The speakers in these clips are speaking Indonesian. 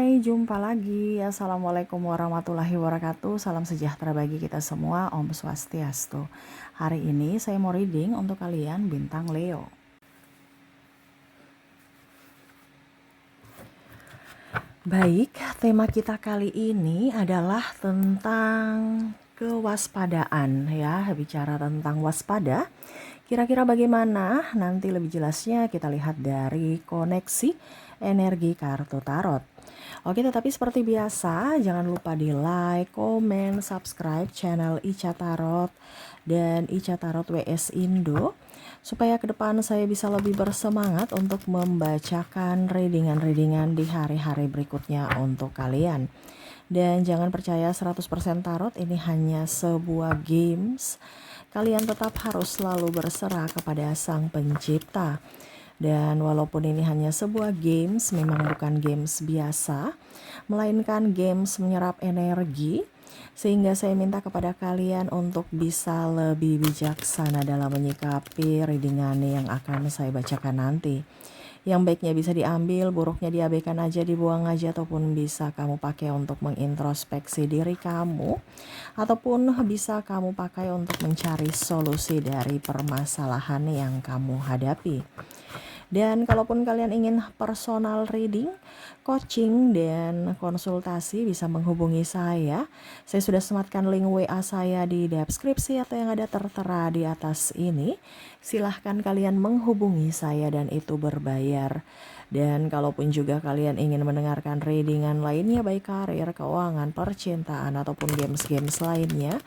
Hai, jumpa lagi. Assalamualaikum warahmatullahi wabarakatuh. Salam sejahtera bagi kita semua. Om Swastiastu. Hari ini saya mau reading untuk kalian bintang Leo. Baik, tema kita kali ini adalah tentang kewaspadaan ya. Bicara tentang waspada. Kira-kira bagaimana? Nanti lebih jelasnya kita lihat dari koneksi energi kartu tarot. Oke, tetapi seperti biasa, jangan lupa di like, komen, subscribe channel Ica Tarot dan Ica Tarot WS Indo, supaya ke depan saya bisa lebih bersemangat untuk membacakan readingan-readingan di hari-hari berikutnya untuk kalian. Dan jangan percaya 100% tarot ini hanya sebuah games. Kalian tetap harus selalu berserah kepada Sang Pencipta. Dan walaupun ini hanya sebuah games, memang bukan games biasa, melainkan games menyerap energi, sehingga saya minta kepada kalian untuk bisa lebih bijaksana dalam menyikapi readingan yang akan saya bacakan nanti. Yang baiknya bisa diambil, buruknya diabaikan aja, dibuang aja, ataupun bisa kamu pakai untuk mengintrospeksi diri kamu, ataupun bisa kamu pakai untuk mencari solusi dari permasalahan yang kamu hadapi. Dan kalaupun kalian ingin personal reading, coaching, dan konsultasi, bisa menghubungi saya. Saya sudah sematkan link WA saya di deskripsi atau yang ada tertera di atas ini. Silahkan kalian menghubungi saya dan itu berbayar. Dan kalaupun juga kalian ingin mendengarkan readingan lainnya, baik karir, keuangan, percintaan, ataupun games-games lainnya,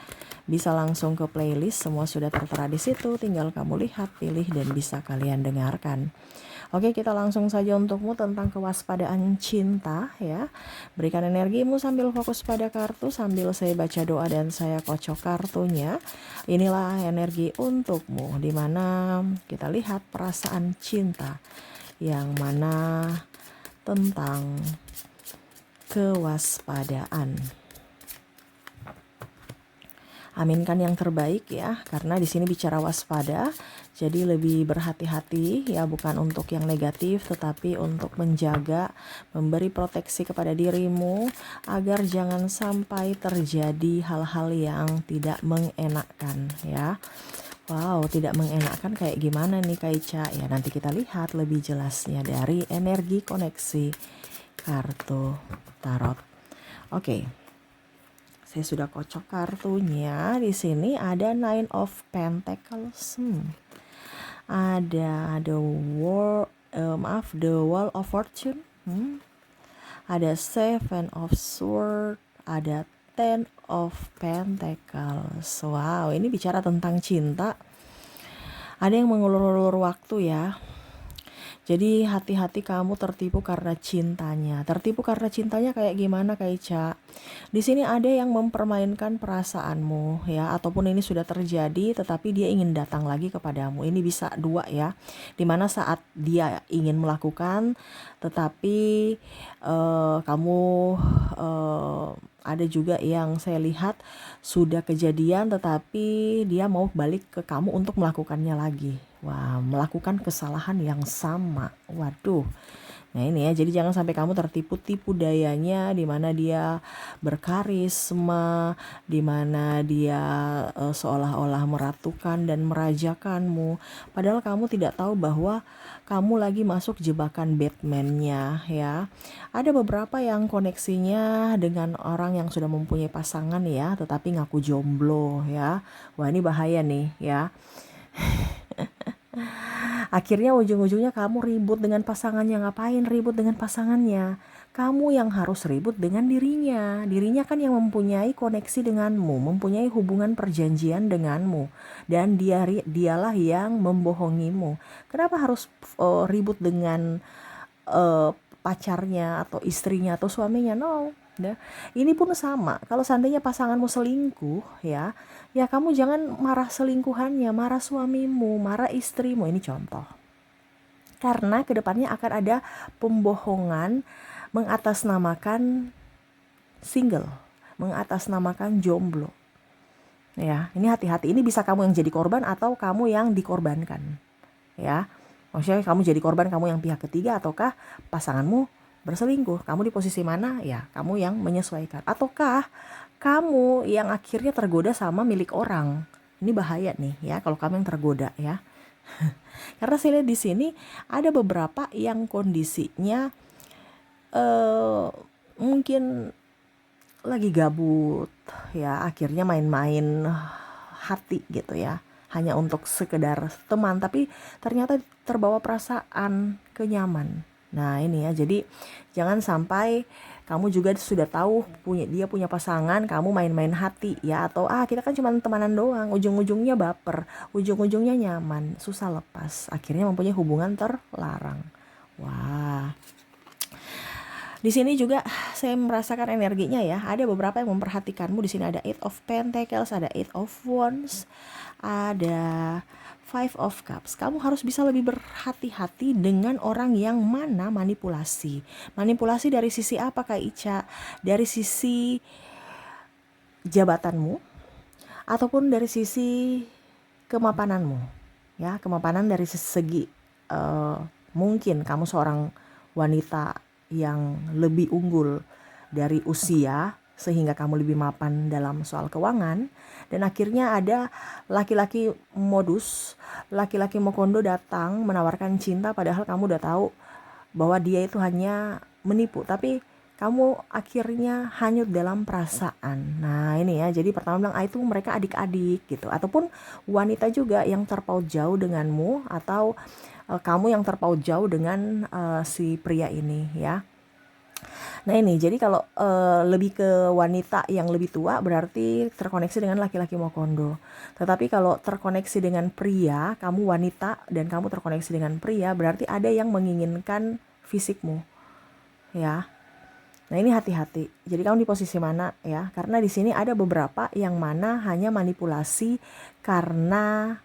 bisa langsung ke playlist, semua sudah tertera di situ, tinggal kamu lihat, pilih, dan bisa kalian dengarkan. Oke, kita langsung saja untukmu tentang kewaspadaan cinta ya. Berikan energimu sambil fokus pada kartu, sambil saya baca doa dan saya kocok kartunya. Inilah energi untukmu, dimana kita lihat perasaan cinta, yang mana tentang kewaspadaan. Aminkan yang terbaik ya, karena di sini bicara waspada, jadi lebih berhati-hati ya, bukan untuk yang negatif, tetapi untuk menjaga, memberi proteksi kepada dirimu agar jangan sampai terjadi hal-hal yang tidak mengenakkan ya. Wow, tidak mengenakkan kayak gimana nih Kak Ica? Ya nanti kita lihat lebih jelasnya dari energi koneksi kartu tarot. Oke. Saya sudah kocok kartunya. Di sini ada Nine of Pentacles. Ada the Wall of Fortune. Ada Seven of Swords, ada Ten of Pentacles. Wow, ini bicara tentang cinta. Ada yang mengulur-ulur waktu ya. Jadi hati-hati kamu tertipu karena cintanya. Tertipu karena cintanya kayak gimana Kak Ica? Di sini ada yang mempermainkan perasaanmu ya, ataupun ini sudah terjadi tetapi dia ingin datang lagi kepadamu. Ini bisa dua ya. Dimana saat dia ingin melakukan tetapi kamu ada juga yang saya lihat sudah kejadian tetapi dia mau balik ke kamu untuk melakukannya lagi. Wah, melakukan kesalahan yang sama. Waduh. Nah ini ya, jadi jangan sampai kamu tertipu-tipu dayanya, di mana dia berkarisma, di mana dia seolah-olah meratukan dan merajakanmu. Padahal kamu tidak tahu bahwa kamu lagi masuk jebakan Batman-nya ya. Ada beberapa yang koneksinya dengan orang yang sudah mempunyai pasangan ya, tetapi ngaku jomblo ya. Wah ini bahaya nih ya. Akhirnya ujung-ujungnya kamu ribut dengan pasangannya. Ngapain ribut dengan pasangannya? Kamu yang harus ribut dengan dirinya. Dirinya kan yang mempunyai koneksi denganmu, mempunyai hubungan perjanjian denganmu, dan dialah yang membohongimu. Kenapa harus ribut dengan pacarnya atau istrinya atau suaminya? No. Ya. Ini pun sama. Kalau seandainya pasanganmu selingkuh ya kamu jangan marah selingkuhannya, marah suamimu, marah istrimu. Ini contoh. Karena kedepannya akan ada pembohongan mengatasnamakan single, mengatasnamakan jomblo. Ya, ini hati-hati. Ini bisa kamu yang jadi korban atau kamu yang dikorbankan. Ya, maksudnya kamu jadi korban, kamu yang pihak ketiga, ataukah pasanganmu berselingkuh. Kamu di posisi mana? Ya, kamu yang menyesuaikan. Ataukah kamu yang akhirnya tergoda sama milik orang? Ini bahaya nih ya kalau kamu yang tergoda ya. Karena saya lihat di sini ada beberapa yang kondisinya mungkin lagi gabut ya, akhirnya main-main hati gitu ya, hanya untuk sekedar teman, tapi ternyata terbawa perasaan kenyaman. Nah ini ya, jadi jangan sampai kamu juga sudah tahu dia punya pasangan, kamu main-main hati ya, atau kita kan cuma temanan doang, ujung-ujungnya baper, ujung-ujungnya nyaman, susah lepas, akhirnya mempunyai hubungan terlarang. Wah, di sini juga saya merasakan energinya ya. Ada beberapa yang memperhatikanmu. Di sini ada Eight of Pentacles, ada Eight of Wands, ada Five of Cups. Kamu harus bisa lebih berhati-hati dengan orang yang mana manipulasi. Manipulasi dari sisi apa Kak Ica? Dari sisi jabatanmu ataupun dari sisi kemapananmu. Ya, kemapanan dari segi mungkin kamu seorang wanita yang lebih unggul dari usia sehingga kamu lebih mapan dalam soal keuangan, dan akhirnya ada laki-laki modus, laki-laki mokondo datang menawarkan cinta padahal kamu udah tahu bahwa dia itu hanya menipu, tapi kamu akhirnya hanyut dalam perasaan. Nah ini ya, jadi pertama bilang itu mereka adik-adik gitu, ataupun wanita juga yang terpaut jauh denganmu, atau kamu yang terpaut jauh dengan si pria ini ya. Nah ini, jadi kalau lebih ke wanita yang lebih tua berarti terkoneksi dengan laki-laki mokondo. Tetapi kalau terkoneksi dengan pria, kamu wanita dan kamu terkoneksi dengan pria, berarti ada yang menginginkan fisikmu ya. Nah ini hati-hati. Jadi kamu di posisi mana ya? Karena di sini ada beberapa yang mana hanya manipulasi karena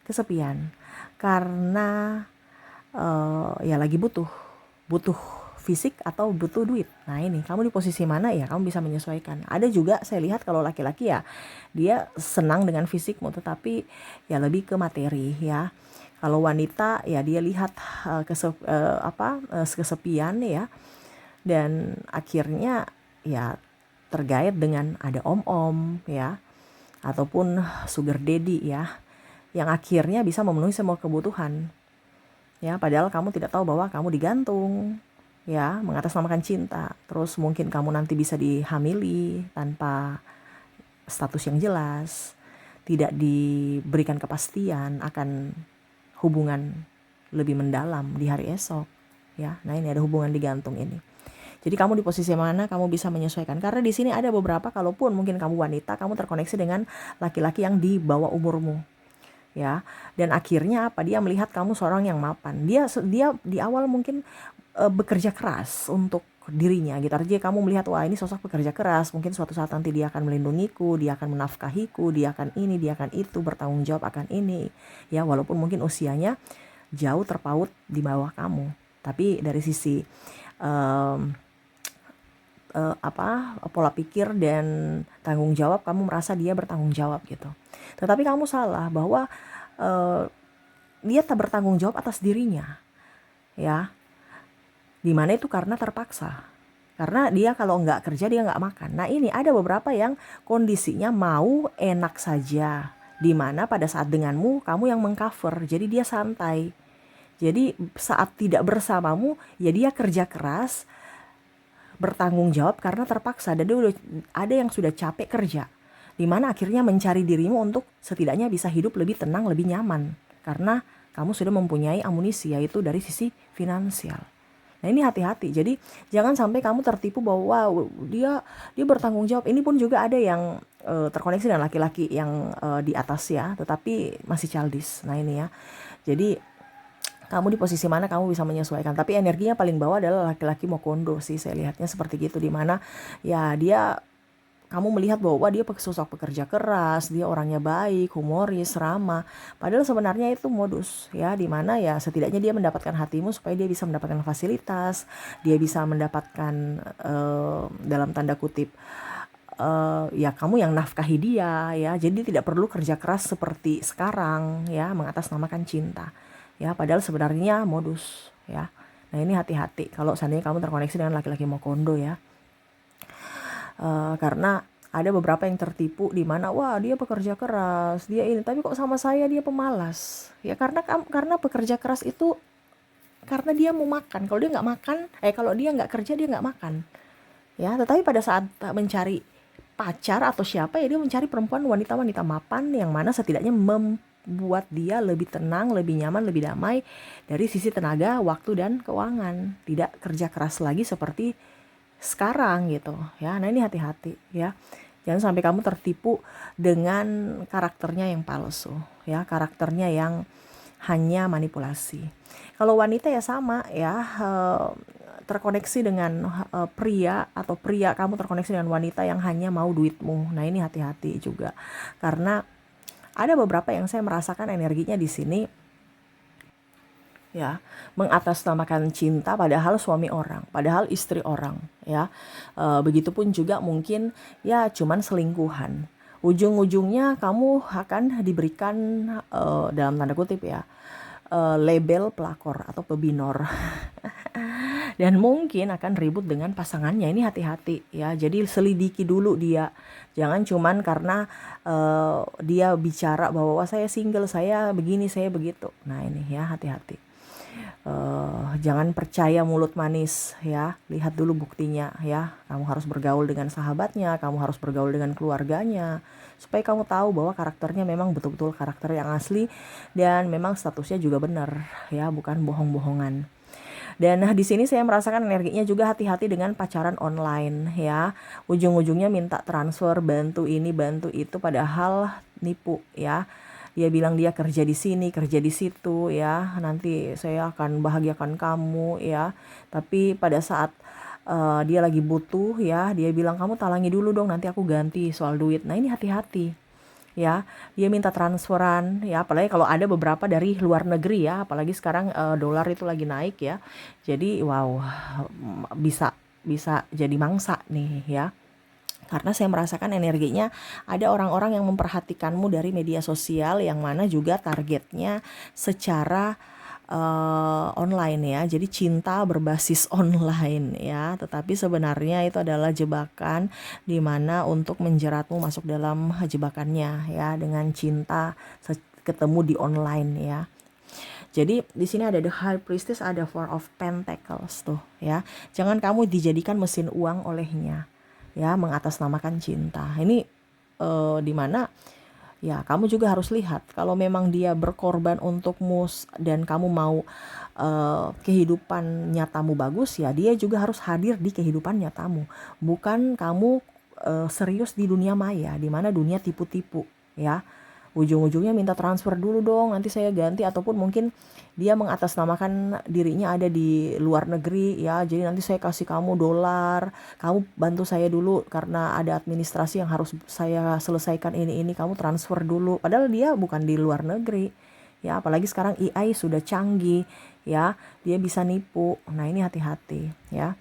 kesepian, karena ya lagi butuh fisik atau butuh duit. Nah ini kamu di posisi mana ya? Kamu bisa menyesuaikan. Ada juga saya lihat kalau laki-laki ya dia senang dengan fisikmu, tetapi ya lebih ke materi ya. Kalau wanita ya dia lihat kesepian ya, dan akhirnya ya tergait dengan ada om-om ya, ataupun sugar daddy ya, yang akhirnya bisa memenuhi semua kebutuhan ya, padahal kamu tidak tahu bahwa kamu digantung ya, mengatasnamakan cinta. Terus mungkin kamu nanti bisa dihamili tanpa status yang jelas, tidak diberikan kepastian akan hubungan lebih mendalam di hari esok ya. Nah ini ada hubungan digantung ini. Jadi kamu di posisi mana kamu bisa menyesuaikan. Karena di sini ada beberapa, kalaupun mungkin kamu wanita, kamu terkoneksi dengan laki-laki yang di bawah umurmu ya. Dan akhirnya apa? Dia melihat kamu seorang yang mapan. Dia di awal mungkin bekerja keras untuk dirinya gitu. Artinya kamu melihat wah ini sosok pekerja keras, mungkin suatu saat nanti dia akan melindungiku, dia akan menafkahiku, dia akan ini, dia akan itu, bertanggung jawab akan ini ya, walaupun mungkin usianya jauh terpaut di bawah kamu. Tapi dari sisi pola pikir dan tanggung jawab, kamu merasa dia bertanggung jawab gitu. Tetapi kamu salah bahwa dia tak bertanggung jawab atas dirinya ya, dimana itu karena terpaksa, karena dia kalau nggak kerja dia nggak makan. Nah ini ada beberapa yang kondisinya mau enak saja, dimana pada saat denganmu kamu yang mengcover, jadi dia santai. Jadi saat tidak bersamamu ya dia kerja keras, bertanggung jawab karena terpaksa, dan dia udah ada yang sudah capek kerja, dimana akhirnya mencari dirimu untuk setidaknya bisa hidup lebih tenang, lebih nyaman, karena kamu sudah mempunyai amunisi, yaitu dari sisi finansial. Nah ini hati-hati, jadi jangan sampai kamu tertipu bahwa dia bertanggung jawab. Ini pun juga ada yang terkoneksi dengan laki-laki yang di atas ya, tetapi masih childish. Nah ini ya, jadi kamu di posisi mana kamu bisa menyesuaikan. Tapi energinya paling bawah adalah laki-laki mokondo sih, saya lihatnya seperti gitu, dimana ya kamu melihat bahwa dia sosok pekerja keras, dia orangnya baik, humoris, ramah, padahal sebenarnya itu modus ya, dimana ya setidaknya dia mendapatkan hatimu supaya dia bisa mendapatkan fasilitas, dia bisa mendapatkan dalam tanda kutip ya kamu yang nafkahi dia ya, jadi tidak perlu kerja keras seperti sekarang ya, mengatasnamakan cinta ya, padahal sebenarnya modus ya. Nah ini hati-hati kalau seandainya kamu terkoneksi dengan laki-laki Mokondo ya. Karena ada beberapa yang tertipu di mana wah dia pekerja keras, dia ini, tapi kok sama saya dia pemalas. Ya karena pekerja keras itu karena dia mau makan. Kalau dia nggak makan, kalau dia nggak kerja dia nggak makan. Ya, tetapi pada saat mencari pacar atau siapa ya dia mencari perempuan wanita-wanita mapan yang mana setidaknya membuat dia lebih tenang, lebih nyaman, lebih damai dari sisi tenaga, waktu dan keuangan. Tidak kerja keras lagi seperti sekarang gitu ya. Nah ini hati-hati ya, jangan sampai kamu tertipu dengan karakternya yang palsu ya, karakternya yang hanya manipulasi. Kalau wanita ya sama ya, terkoneksi dengan pria, atau pria kamu terkoneksi dengan wanita yang hanya mau duitmu. Nah ini hati-hati juga, karena ada beberapa yang saya merasakan energinya di sini ya, mengatasnamakan cinta padahal suami orang, padahal istri orang ya. Begitupun juga mungkin ya cuman selingkuhan. Ujung-ujungnya kamu akan diberikan dalam tanda kutip ya, label pelakor atau pebinor. Dan mungkin akan ribut dengan pasangannya. Ini hati-hati ya. Jadi selidiki dulu dia. Jangan cuman karena dia bicara bahwa wah, saya single, saya begini, saya begitu. Nah ini ya, hati-hati. Jangan percaya mulut manis ya, lihat dulu buktinya ya. Kamu harus bergaul dengan sahabatnya, kamu harus bergaul dengan keluarganya, supaya kamu tahu bahwa karakternya memang betul-betul karakter yang asli dan memang statusnya juga benar ya, bukan bohong-bohongan. Dan di sini saya merasakan energinya juga hati-hati dengan pacaran online ya. Ujung-ujungnya minta transfer, bantu ini, bantu itu, padahal nipu ya. Dia bilang dia kerja di sini, kerja di situ ya. Nanti saya akan bahagiakan kamu ya. Tapi pada saat dia lagi butuh ya, dia bilang kamu talangi dulu dong, nanti aku ganti soal duit. Nah ini hati-hati ya, dia minta transferan ya, apalagi kalau ada beberapa dari luar negeri ya, apalagi sekarang dolar itu lagi naik ya. Jadi wow, bisa bisa jadi mangsa nih ya. Karena saya merasakan energinya ada orang-orang yang memperhatikanmu dari media sosial, yang mana juga targetnya secara online ya. Jadi cinta berbasis online ya. Tetapi sebenarnya itu adalah jebakan, di mana untuk menjeratmu masuk dalam jebakannya ya, dengan cinta ketemu di online ya. Jadi di sini ada the High Priestess, ada Four of Pentacles tuh ya. Jangan kamu dijadikan mesin uang olehnya ya, mengatasnamakan cinta. Ini di mana ya kamu juga harus lihat kalau memang dia berkorban untukmu dan kamu mau kehidupan nyatamu bagus ya, dia juga harus hadir di kehidupan nyatamu. Bukan kamu serius di dunia maya, di mana dunia tipu-tipu ya. Ujung-ujungnya minta transfer dulu dong, nanti saya ganti, ataupun mungkin dia mengatasnamakan dirinya ada di luar negeri ya, jadi nanti saya kasih kamu dolar, kamu bantu saya dulu karena ada administrasi yang harus saya selesaikan, ini kamu transfer dulu, padahal dia bukan di luar negeri ya. Apalagi sekarang AI sudah canggih ya, dia bisa nipu. Nah ini hati-hati ya.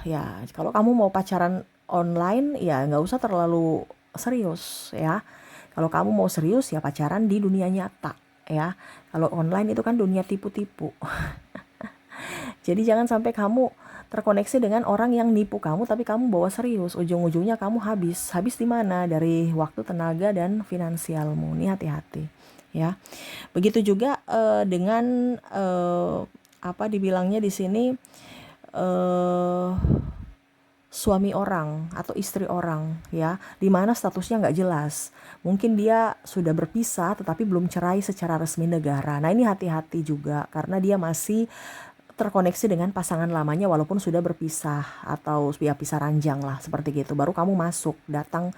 Ya kalau kamu mau pacaran online ya nggak usah terlalu serius ya. Kalau kamu mau serius ya pacaran di dunia nyata ya. Kalau online itu kan dunia tipu-tipu. Jadi jangan sampai kamu terkoneksi dengan orang yang nipu kamu tapi kamu bawa serius. Ujung-ujungnya kamu habis. Habis di mana? Dari waktu, tenaga dan finansialmu. Ini hati-hati ya. Begitu juga dengan apa dibilangnya di sini, suami orang atau istri orang ya, dimana statusnya nggak jelas. Mungkin dia sudah berpisah tetapi belum cerai secara resmi negara. Nah ini hati-hati juga, karena dia masih terkoneksi dengan pasangan lamanya walaupun sudah berpisah, atau ya pisah ranjang lah seperti gitu. Baru kamu masuk, datang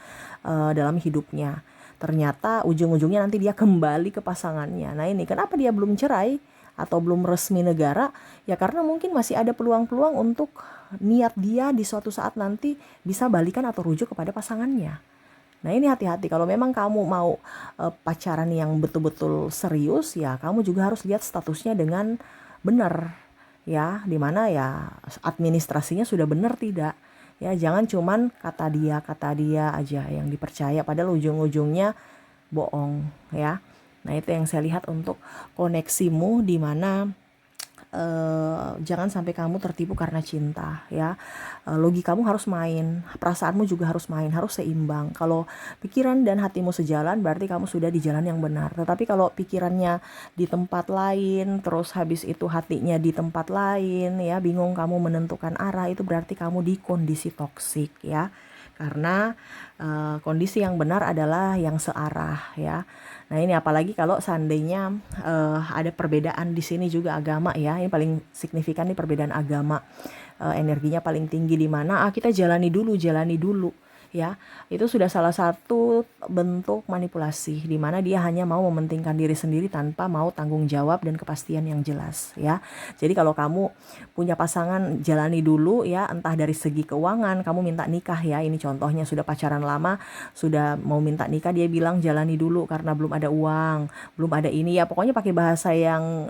dalam hidupnya. Ternyata ujung-ujungnya nanti dia kembali ke pasangannya. Nah ini kenapa dia belum cerai atau belum resmi negara? Ya karena mungkin masih ada peluang-peluang untuk niat dia di suatu saat nanti bisa balikan atau rujuk kepada pasangannya. Nah ini hati-hati, kalau memang kamu mau pacaran yang betul-betul serius ya, kamu juga harus lihat statusnya dengan benar ya, dimana ya administrasinya sudah benar tidak ya. Jangan cuman kata dia aja yang dipercaya padahal ujung-ujungnya bohong ya. Nah itu yang saya lihat untuk koneksimu, di mana jangan sampai kamu tertipu karena cinta ya. Logikamu harus main, perasaanmu juga harus main, harus seimbang. Kalau pikiran dan hatimu sejalan berarti kamu sudah di jalan yang benar. Tetapi kalau pikirannya di tempat lain, terus habis itu hatinya di tempat lain ya, bingung kamu menentukan arah, itu berarti kamu di kondisi toksik ya. Karena kondisi yang benar adalah yang searah ya. Nah ini apalagi kalau seandainya ada perbedaan di sini juga agama ya. Ini paling signifikan nih perbedaan agama. Energinya paling tinggi di mana? Kita jalani dulu ya. Itu sudah salah satu bentuk manipulasi di mana dia hanya mau mementingkan diri sendiri tanpa mau tanggung jawab dan kepastian yang jelas ya. Jadi kalau kamu punya pasangan, jalani dulu ya, entah dari segi keuangan kamu minta nikah ya. Ini contohnya sudah pacaran lama, sudah mau minta nikah, dia bilang jalani dulu karena belum ada uang, belum ada ini ya. Pokoknya pakai bahasa yang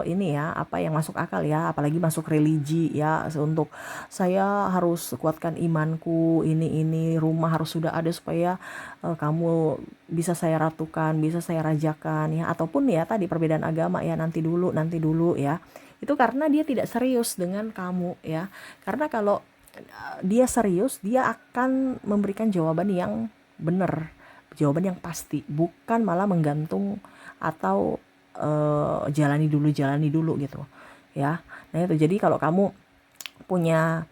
ini ya, apa yang masuk akal ya, apalagi masuk religi ya. Untuk saya harus kuatkan imanku, ini rumah harus sudah ada supaya kamu bisa saya ratukan, bisa saya rajakan ya. Ataupun ya tadi perbedaan agama ya, nanti dulu ya. Itu karena dia tidak serius dengan kamu ya. Karena kalau dia serius, dia akan memberikan jawaban yang benar, jawaban yang pasti, bukan malah menggantung atau jalani dulu gitu ya. Nah itu, jadi kalau kamu punya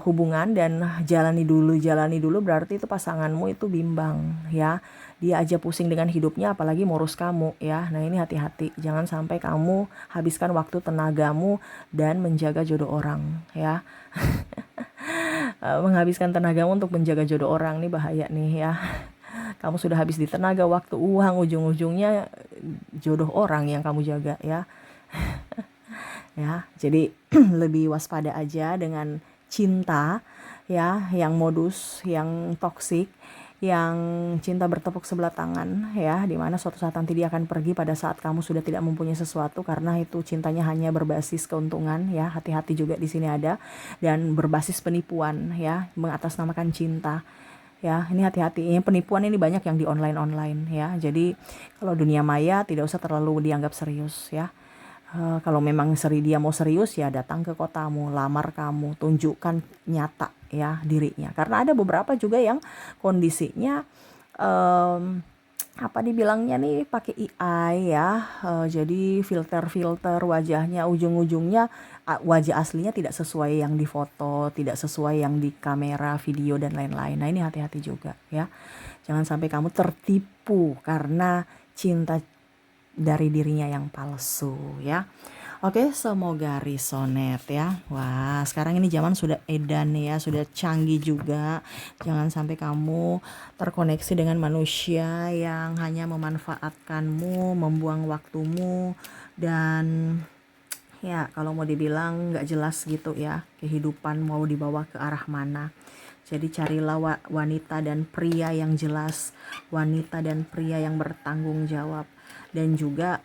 hubungan dan jalani dulu berarti itu pasanganmu itu bimbang ya. Dia aja pusing dengan hidupnya apalagi ngurus kamu ya. Nah ini hati-hati, jangan sampai kamu habiskan waktu tenagamu dan menjaga jodoh orang ya. Menghabiskan tenagamu untuk menjaga jodoh orang nih bahaya nih ya. Kamu sudah habis di tenaga, waktu, uang, ujung-ujungnya jodoh orang yang kamu jaga ya. Ya, jadi lebih waspada aja dengan cinta ya, yang modus, yang toksik, yang cinta bertepuk sebelah tangan ya, dimana suatu saat nanti dia akan pergi pada saat kamu sudah tidak mempunyai sesuatu, karena itu cintanya hanya berbasis keuntungan ya. Hati-hati juga di sini ada, dan berbasis penipuan ya, mengatasnamakan cinta ya. Ini hati-hati, ini penipuan ini banyak yang di online ya. Jadi kalau dunia maya tidak usah terlalu dianggap serius ya. Kalau memang dia mau serius ya datang ke kotamu, lamar kamu, tunjukkan nyata ya dirinya. Karena ada beberapa juga yang kondisinya apa dibilangnya nih, pakai AI ya. Jadi filter wajahnya, ujung-ujungnya wajah aslinya tidak sesuai yang di foto, tidak sesuai yang di kamera, video dan lain-lain. Nah ini hati-hati juga ya. Jangan sampai kamu tertipu karena cinta dari dirinya yang palsu ya. Oke, semoga resonet ya. Wah, sekarang ini zaman sudah edan ya, sudah canggih juga. Jangan sampai kamu terkoneksi dengan manusia yang hanya memanfaatkanmu, membuang waktumu, dan ya kalau mau dibilang nggak jelas gitu ya, kehidupan mau dibawa ke arah mana. Jadi carilah wanita dan pria yang jelas, wanita dan pria yang bertanggung jawab, dan juga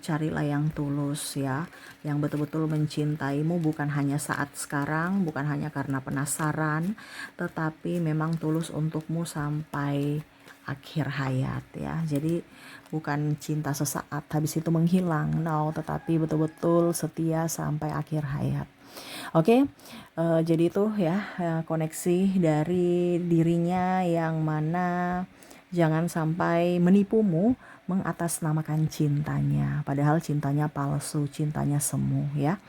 carilah yang tulus ya, yang betul-betul mencintaimu, bukan hanya saat sekarang, bukan hanya karena penasaran, tetapi memang tulus untukmu sampai akhir hayat ya. Jadi bukan cinta sesaat habis itu menghilang, no, tetapi betul-betul setia sampai akhir hayat. Oke, jadi itu ya koneksi dari dirinya yang mana jangan sampai menipumu, mengatasnamakan cintanya, padahal cintanya palsu, cintanya semu ya.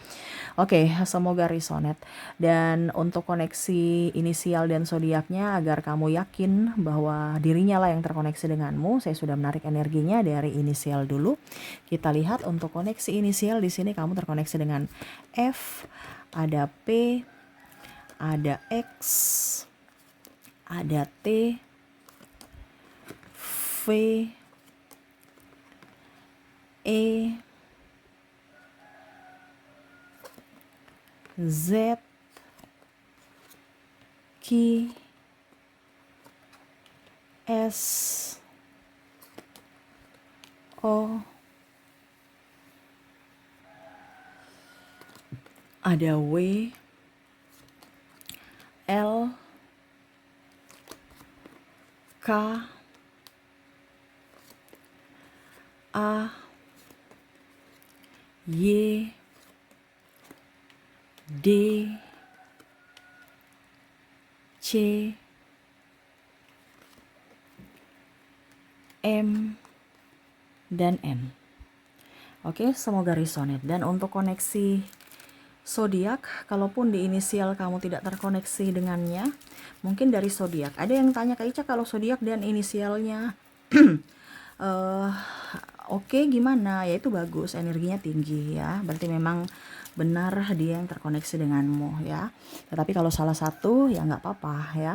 Oke, semoga resonet. Dan untuk koneksi inisial dan zodiaknya, agar kamu yakin bahwa dirinya lah yang terkoneksi denganmu, saya sudah menarik energinya dari inisial dulu. Kita lihat untuk koneksi inisial di sini kamu terkoneksi dengan F, ada P, ada X, ada T, V, E, Z, Q, S, O, ada W, L, K, A, Y, D, C, M, dan N. Oke, semoga resonate. Dan untuk koneksi zodiak, kalaupun di inisial kamu tidak terkoneksi dengannya, mungkin dari zodiak. Ada yang tanya, Kak Ica, kalau zodiak dan inisialnya oke, gimana? Ya itu bagus, energinya tinggi ya. Berarti memang benar dia yang terkoneksi denganmu ya. Tetapi kalau salah satu ya nggak apa-apa ya.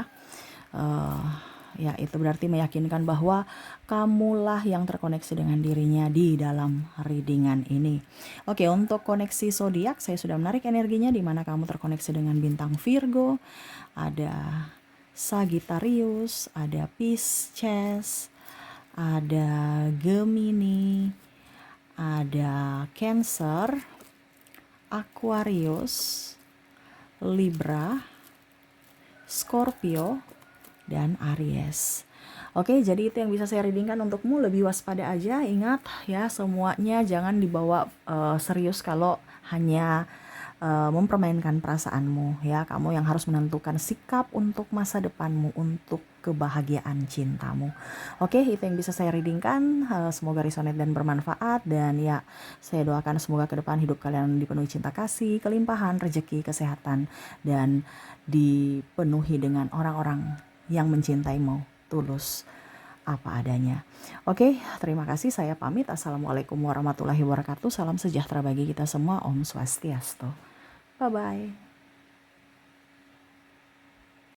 Ya itu berarti meyakinkan bahwa kamulah yang terkoneksi dengan dirinya di dalam readingan ini. Oke, untuk koneksi zodiak saya sudah menarik energinya di mana kamu terkoneksi dengan bintang Virgo, ada Sagittarius, ada Pisces, ada Gemini, ada Cancer, Aquarius, Libra, Scorpio, dan Aries. Oke, jadi itu yang bisa saya readingkan untukmu. Lebih waspada aja, ingat ya, semuanya jangan dibawa serius kalau hanya mempermainkan perasaanmu ya. Kamu yang harus menentukan sikap untuk masa depanmu, untuk kebahagiaan cintamu. Oke, itu yang bisa saya readingkan. Semoga resonate dan bermanfaat. Dan ya, saya doakan semoga ke depan hidup kalian dipenuhi cinta kasih, kelimpahan, rezeki, kesehatan, dan dipenuhi dengan orang-orang yang mencintaimu tulus apa adanya. Oke, terima kasih. Saya pamit. Assalamualaikum warahmatullahi wabarakatuh. Salam sejahtera bagi kita semua. Om Swastiastu. Bye-bye.